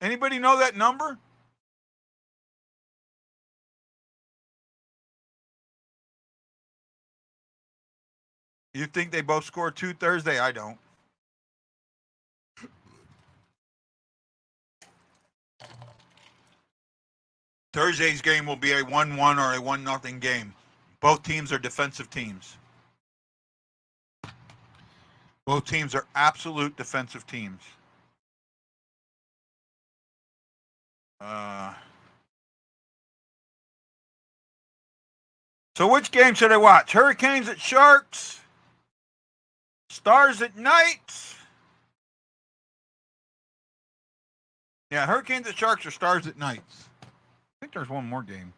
Anybody know that number? You think they both scored 2 Thursday? I don't. Thursday's game will be a 1-1 or a 1-0 game. Both teams are defensive teams. Both teams are absolute defensive teams. So which game should I watch? Hurricanes at Sharks? Stars at Knights? Yeah, Hurricanes at Sharks or Stars at Knights? I think there's one more game,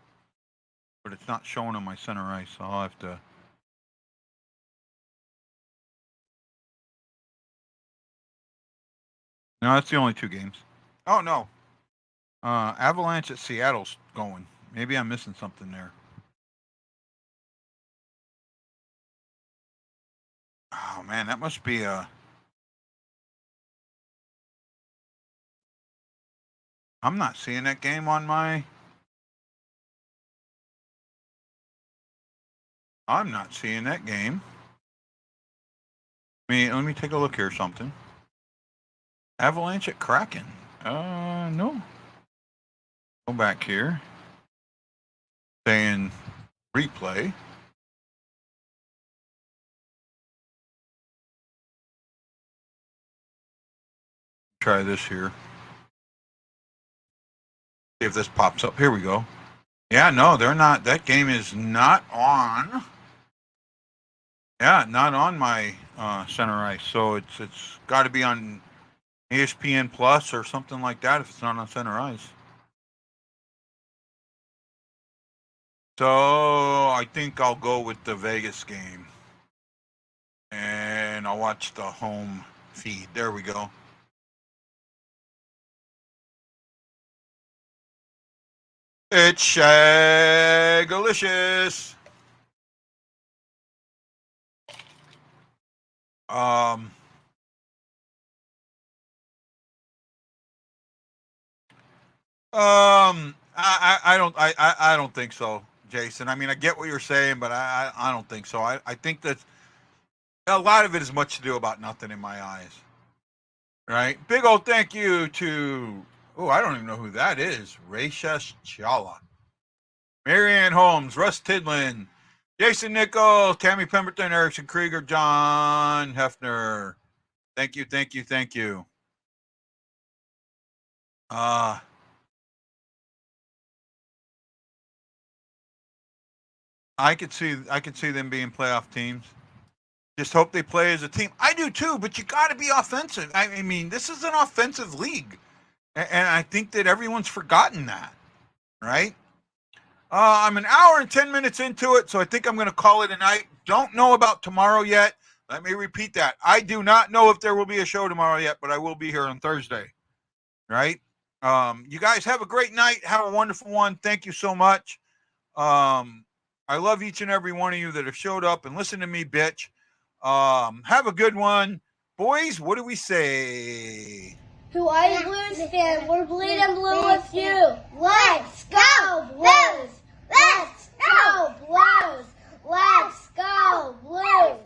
but it's not showing on my center ice, so I'll have to. No, that's the only 2 games. Oh, no. Avalanche at Seattle's going. Maybe I'm missing something there. Oh man, that must be a. I'm not seeing that game on my. I'm not seeing that game. Let me take a look here. Something. Avalanche at Kraken. No. Go back here. Saying replay. Try this here. See if this pops up. Here we go. Yeah, no, they're not. That game is not on. Yeah, not on my center ice. So it's got to be on ESPN Plus or something like that if it's not on center ice. So I think I'll go with the Vegas game. And I'll watch the home feed. There we go. It's Shagalicious. I don't think so, Jason. I mean, I get what you're saying, but I don't think so. I think that a lot of it is much to do about nothing in my eyes. Right? Big old thank you to, I don't even know who that is. Raisha Chala. Marianne Holmes, Russ Tidlin, Jason Nichols, Tammy Pemberton, Erickson Krieger, John Hefner. Thank you, thank you, thank you. I could see them being playoff teams. Just hope they play as a team. I do too, but you got to be offensive. I mean, this is an offensive league, and I think that everyone's forgotten that, right? I'm an hour and 10 minutes into it, so I think I'm going to call it a night. Don't know about tomorrow yet. Let me repeat that. I do not know if there will be a show tomorrow yet, but I will be here on Thursday, right? You guys have a great night. Have a wonderful one. Thank you so much. I love each and every one of you that have showed up and listened to me, bitch. Have a good one. Boys, what do we say? To all you Blues fans, we're bleeding blue with you. Let's go, Blues! Let's go, Blues! Let's go, Blues!